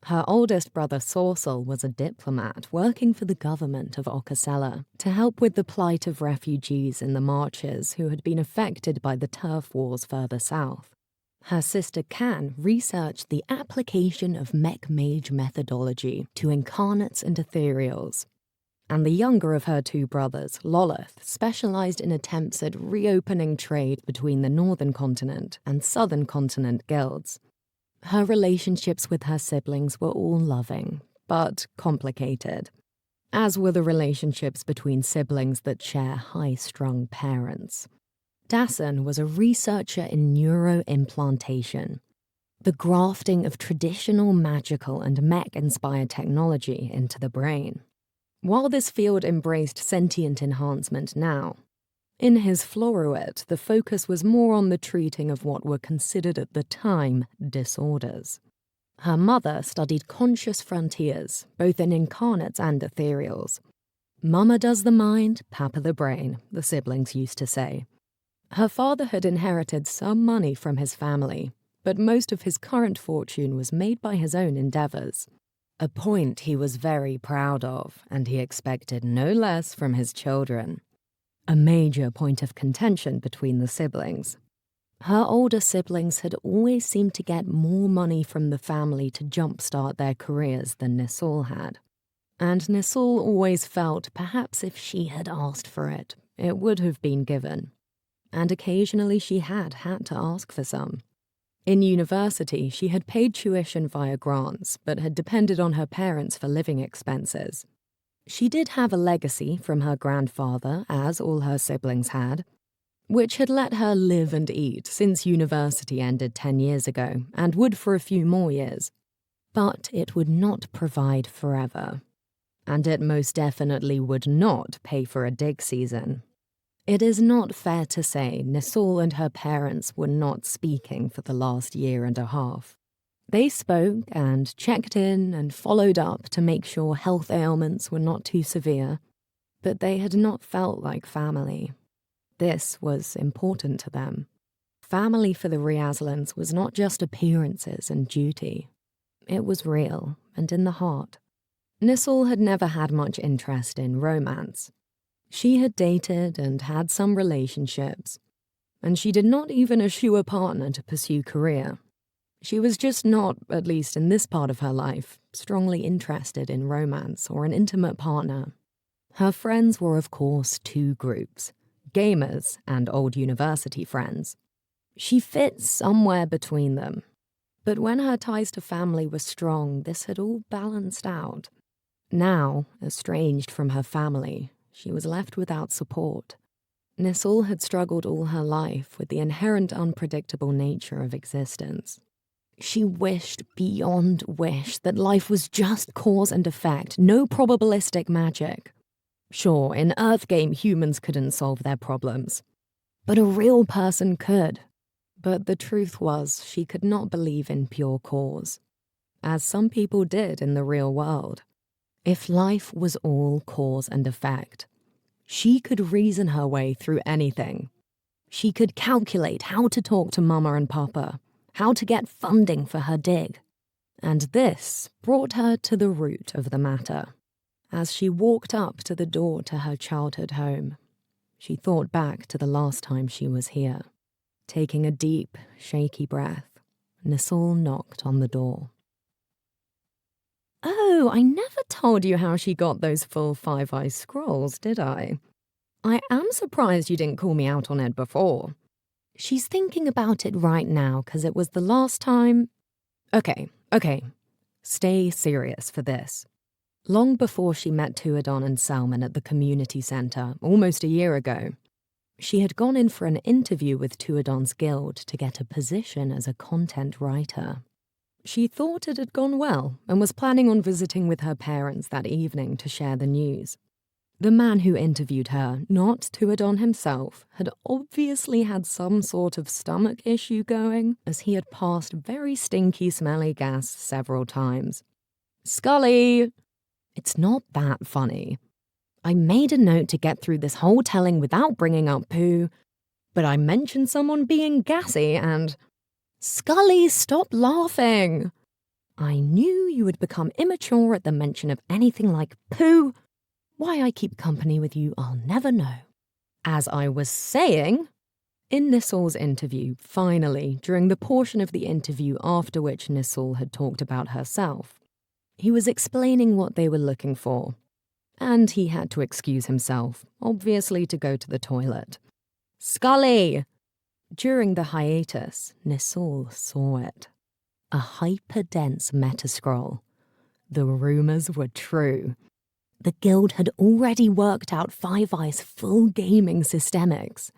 Her oldest brother Sorsal was a diplomat working for the government of Okasela to help with the plight of refugees in the marches who had been affected by the turf wars further south. Her sister Can researched the application of mech mage methodology to incarnates and ethereals. And the younger of her 2 brothers, Lolith, specialized in attempts at reopening trade between the Northern Continent and Southern Continent guilds. Her relationships with her siblings were all loving, but complicated, as were the relationships between siblings that share high-strung parents. Dasan was a researcher in neuroimplantation, the grafting of traditional magical and mech-inspired technology into the brain. While this field embraced sentient enhancement now, in his Floruit, the focus was more on the treating of what were considered at the time disorders. Her mother studied conscious frontiers, both in incarnates and ethereals. Mama does the mind, Papa the brain, the siblings used to say. Her father had inherited some money from his family, but most of his current fortune was made by his own endeavors. A point he was very proud of, and he expected no less from his children. A major point of contention between the siblings. Her older siblings had always seemed to get more money from the family to jumpstart their careers than Nisal had. And Nisal always felt perhaps if she had asked for it, it would have been given. And occasionally she had to ask for some. In university, she had paid tuition via grants, but had depended on her parents for living expenses. She did have a legacy from her grandfather, as all her siblings had, which had let her live and eat since university ended 10 years ago, and would for a few more years. But it would not provide forever. And it most definitely would not pay for a dig season. It is not fair to say Nisal and her parents were not speaking for the last year and a half. They spoke and checked in and followed up to make sure health ailments were not too severe, but they had not felt like family. This was important to them. Family for the Riazlans was not just appearances and duty. It was real and in the heart. Nisal had never had much interest in romance. She had dated and had some relationships, and she did not even eschew a partner to pursue career. She was just not, at least in this part of her life, strongly interested in romance or an intimate partner. Her friends were, of course, 2 groups, gamers and old university friends. She fit somewhere between them. But when her ties to family were strong, this had all balanced out. Now, estranged from her family, she was left without support. Nisal had struggled all her life with the inherent unpredictable nature of existence. She wished beyond wish that life was just cause and effect, no probabilistic magic. Sure, in Earthgame humans couldn't solve their problems, but a real person could. But the truth was, she could not believe in pure cause, as some people did in the real world. If life was all cause and effect, she could reason her way through anything. She could calculate how to talk to Mama and Papa, how to get funding for her dig. And this brought her to the root of the matter. As she walked up to the door to her childhood home, she thought back to the last time she was here. Taking a deep, shaky breath, Nisal knocked on the door. Oh, I never told you how she got those full 5-eye scrolls, did I? I am surprised you didn't call me out on it before. She's thinking about it right now because it was the last time... Okay. Stay serious for this. Long before she met Tuadon and Salman at the community centre, almost a year ago, she had gone in for an interview with Tuadon's guild to get a position as a content writer. She thought it had gone well and was planning on visiting with her parents that evening to share the news. The man who interviewed her, not Tuadon himself, had obviously had some sort of stomach issue going, as he had passed very stinky, smelly gas several times. "Scully!" "It's not that funny. I made a note to get through this whole telling without bringing up poo, but I mentioned someone being gassy and—" "Scully, stop laughing! I knew you would become immature at the mention of anything like poo. Why I keep company with you, I'll never know." As I was saying, in Nisol's interview, finally, during the portion of the interview after which Nisol had talked about herself, he was explaining what they were looking for, and he had to excuse himself, obviously to go to the toilet. "Scully!" During the hiatus, Nisol saw it. A hyper-dense metascroll. The rumors were true. The guild had already worked out Five Eyes' full gaming systemics.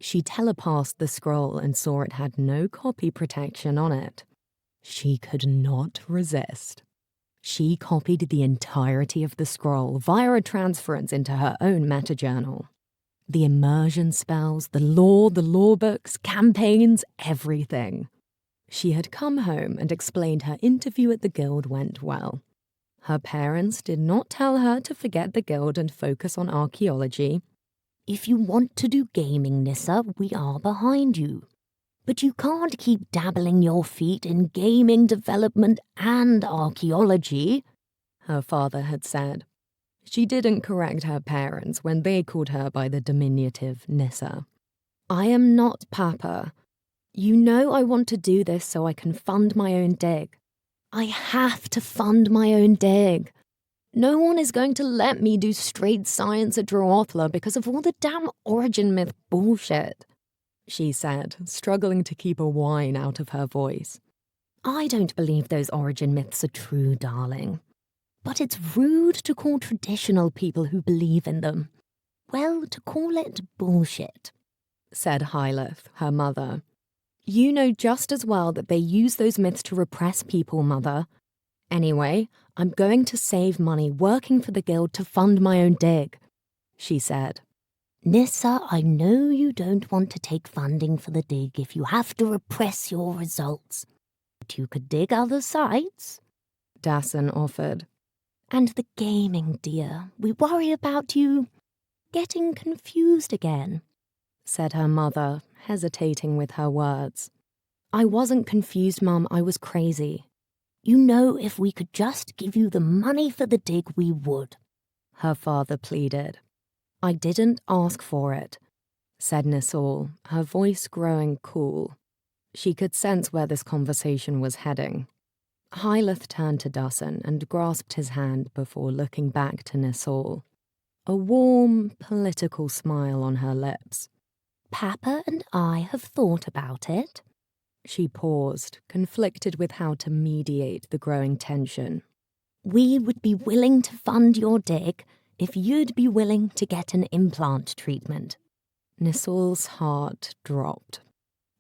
She telepassed the scroll and saw it had no copy protection on it. She could not resist. She copied the entirety of the scroll via a transference into her own metajournal. The immersion spells, the law books, campaigns, everything. She had come home and explained her interview at the guild went well. Her parents did not tell her to forget the guild and focus on archaeology. "If you want to do gaming, Nissa, we are behind you. But you can't keep dabbling your feet in gaming development and archaeology," her father had said. She didn't correct her parents when they called her by the diminutive Nissa. "I am not Papa. You know I want to do this so I can fund my own dig. I have to fund my own dig. No one is going to let me do straight science at Droathla because of all the damn origin myth bullshit," she said, struggling to keep a whine out of her voice. "I don't believe those origin myths are true, darling. But it's rude to call traditional people who believe in them, well, to call it bullshit," said Hyleth, her mother. "You know just as well that they use those myths to repress people, Mother. Anyway, I'm going to save money working for the guild to fund my own dig," she said. "Nissa, I know you don't want to take funding for the dig if you have to repress your results. But you could dig other sites," Dasan offered. "And the gaming, dear. We worry about you getting confused again," said her mother, hesitating with her words. "I wasn't confused, Mum. I was crazy." "You know, if we could just give you the money for the dig, we would," her father pleaded. "I didn't ask for it," said Nisol, her voice growing cool. She could sense where this conversation was heading. Hyleth turned to Dasan and grasped his hand before looking back to Nisol. A warm, political smile on her lips. "Papa and I have thought about it." She paused, conflicted with how to mediate the growing tension. "We would be willing to fund your dig if you'd be willing to get an implant treatment." Nisol's heart dropped.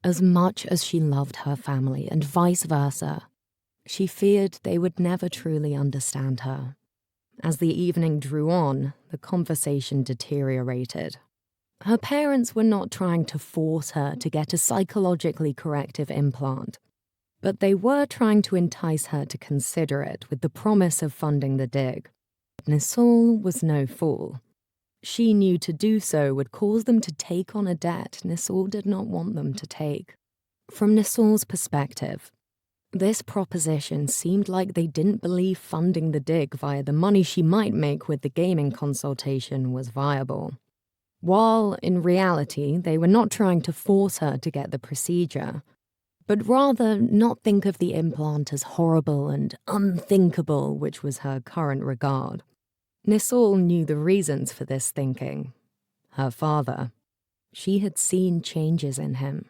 As much as she loved her family and vice versa, she feared they would never truly understand her. As the evening drew on, the conversation deteriorated. Her parents were not trying to force her to get a psychologically corrective implant, but they were trying to entice her to consider it with the promise of funding the dig. Nisol was no fool. She knew to do so would cause them to take on a debt Nisol did not want them to take. From Nisol's perspective, this proposition seemed like they didn't believe funding the dig via the money she might make with the gaming consultation was viable. While, in reality, they were not trying to force her to get the procedure, but rather not think of the implant as horrible and unthinkable, which was her current regard. Nisol knew the reasons for this thinking. Her father. She had seen changes in him,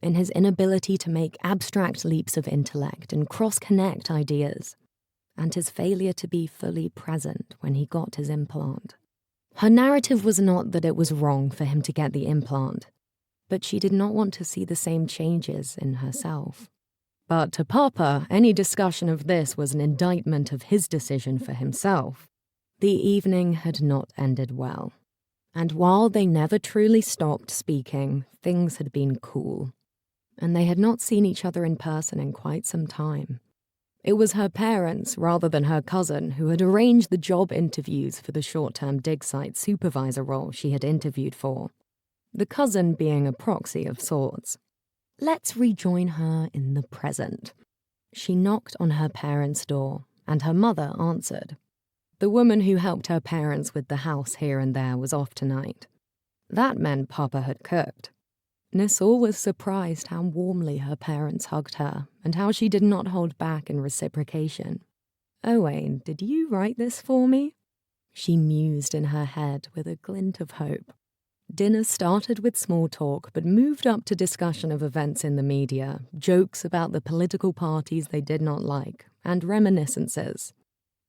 in his inability to make abstract leaps of intellect and cross-connect ideas. and his failure to be fully present when he got his implant. Her narrative was not that it was wrong for him to get the implant, but she did not want to see the same changes in herself. But to Papa, any discussion of this was an indictment of his decision for himself. The evening had not ended well, and while they never truly stopped speaking, things had been cool, and they had not seen each other in person in quite some time. It was her parents, rather than her cousin, who had arranged the job interviews for the short-term dig site supervisor role she had interviewed for, the cousin being a proxy of sorts. Let's rejoin her in the present. She knocked on her parents' door, and her mother answered. The woman who helped her parents with the house here and there was off tonight. That meant Papa had cooked. Nisal was surprised how warmly her parents hugged her, and how she did not hold back in reciprocation. "Owain, did you write this for me?" She mused in her head with a glint of hope. Dinner started with small talk, but moved up to discussion of events in the media, jokes about the political parties they did not like, and reminiscences.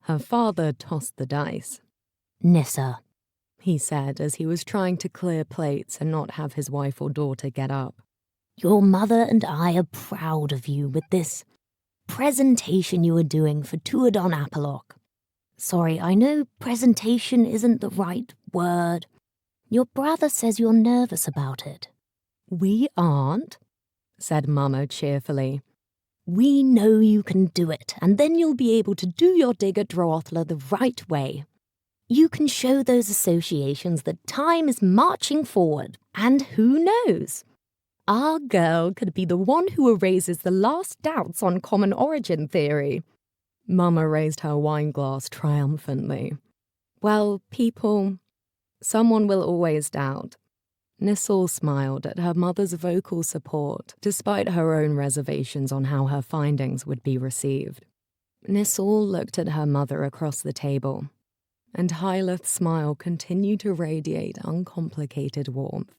Her father tossed the dice. "Nissa," he said as he was trying to clear plates and not have his wife or daughter get up. "Your mother and I are proud of you with this presentation you are doing for Tuadon Apaloch. Sorry, I know presentation isn't the right word. Your brother says you're nervous about it." "We aren't," said Mama cheerfully. "We know you can do it, and then you'll be able to do your dig at Droathla the right way. You can show those associations that time is marching forward, and who knows? Our girl could be the one who erases the last doubts on common origin theory." Mama raised her wine glass triumphantly. "Well, someone will always doubt." Nisal smiled at her mother's vocal support, despite her own reservations on how her findings would be received. Nisal looked at her mother across the table, and Hylath's smile continued to radiate uncomplicated warmth.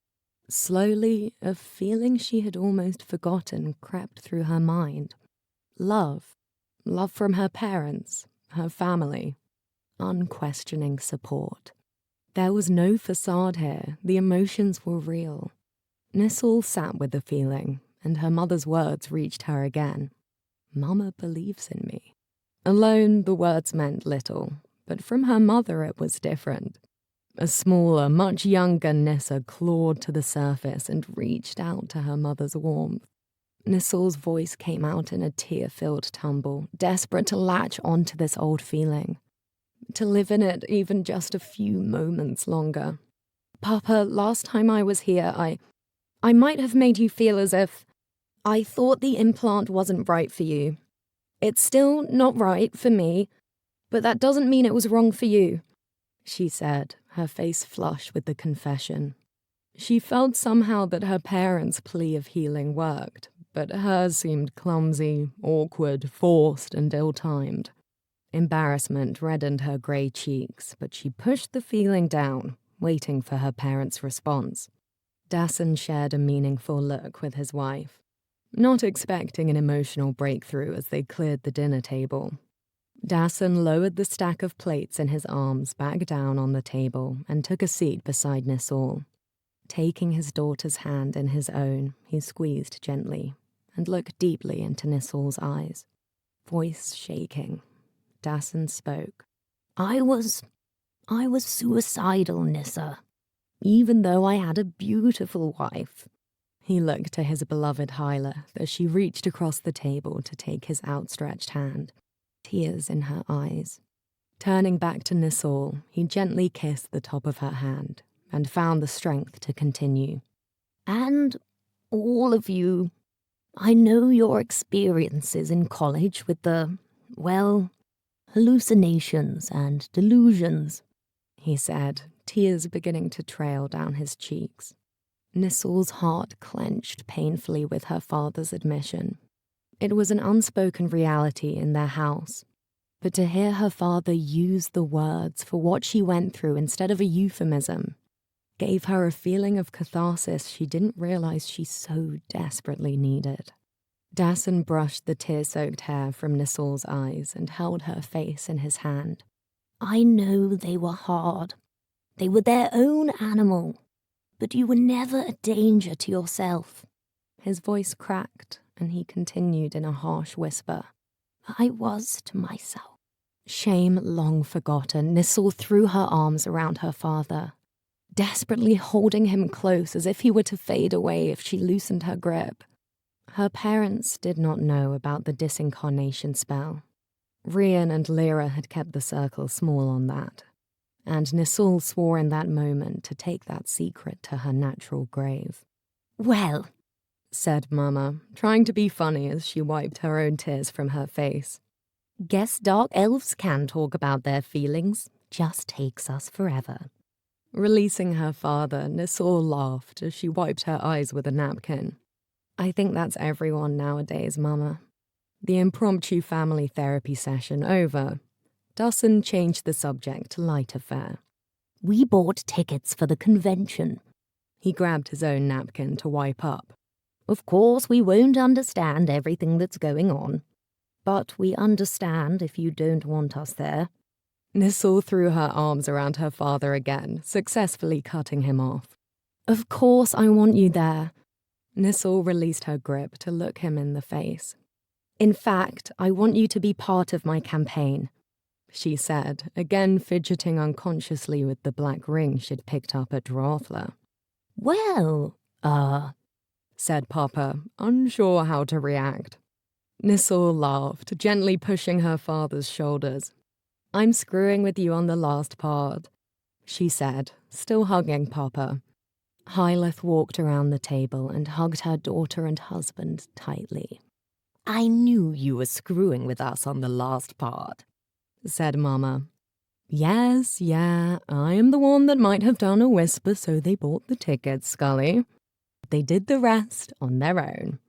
Slowly, a feeling she had almost forgotten crept through her mind. Love. Love from her parents, her family. Unquestioning support. There was no facade here. The emotions were real. Nisal sat with the feeling, and her mother's words reached her again. "Mama believes in me." Alone, the words meant little, but from her mother it was different. A smaller, much younger Nissa clawed to the surface and reached out to her mother's warmth. Nisal's voice came out in a tear-filled tumble, desperate to latch onto this old feeling. To live in it even just a few moments longer. "Papa, last time I was here, I might have made you feel as if I thought the implant wasn't right for you. It's still not right for me, but that doesn't mean it was wrong for you," she said, her face flush with the confession. She felt somehow that her parents' plea of healing worked, but hers seemed clumsy, awkward, forced, and ill-timed. Embarrassment reddened her grey cheeks, but she pushed the feeling down, waiting for her parents' response. Dasan shared a meaningful look with his wife, not expecting an emotional breakthrough as they cleared the dinner table. Dasan lowered the stack of plates in his arms back down on the table and took a seat beside Nisal. Taking his daughter's hand in his own, he squeezed gently and looked deeply into Nisal's eyes. Voice shaking, Dasan spoke. I was suicidal, Nissa. Even though I had a beautiful wife." He looked to his beloved Hylath as she reached across the table to take his outstretched hand, tears in her eyes. Turning back to Nisal, he gently kissed the top of her hand and found the strength to continue. "And all of you, I know your experiences in college with the, hallucinations and delusions," he said, tears beginning to trail down his cheeks. Nisal's heart clenched painfully with her father's admission. It was an unspoken reality in their house, but to hear her father use the words for what she went through instead of a euphemism gave her a feeling of catharsis she didn't realize she so desperately needed. Dasson brushed the tear-soaked hair from Nisol's eyes and held her face in his hand. I know they were hard. They were their own animal. But you were never a danger to yourself. His voice cracked, and he continued in a harsh whisper. I was to myself. Shame long forgotten, Nisol threw her arms around her father, desperately holding him close as if he were to fade away if she loosened her grip. Her parents did not know about the disincarnation spell. Rian and Lyra had kept the circle small on that, and Nisol swore in that moment to take that secret to her natural grave. Well, said Mama, trying to be funny as she wiped her own tears from her face. Guess dark elves can talk about their feelings. Just takes us forever. Releasing her father, Nisol laughed as she wiped her eyes with a napkin. I think that's everyone nowadays, Mama. The impromptu family therapy session over, Dasson changed the subject to lighter fare. We bought tickets for the convention. He grabbed his own napkin to wipe up. Of course, we won't understand everything that's going on. But we understand if you don't want us there. Nisol threw her arms around her father again, successfully cutting him off. Of course I want you there. Nisol released her grip to look him in the face. In fact, I want you to be part of my campaign, she said, again fidgeting unconsciously with the black ring she'd picked up at Drawfler. Well, said Papa, unsure how to react. Nisol laughed, gently pushing her father's shoulders. I'm screwing with you on the last part, she said, still hugging Papa. Hyleth walked around the table and hugged her daughter and husband tightly. I knew you were screwing with us on the last part, said Mama. Yes, yeah, I am the one that might have done a whisper, so they bought the tickets, Scully. They did the rest on their own.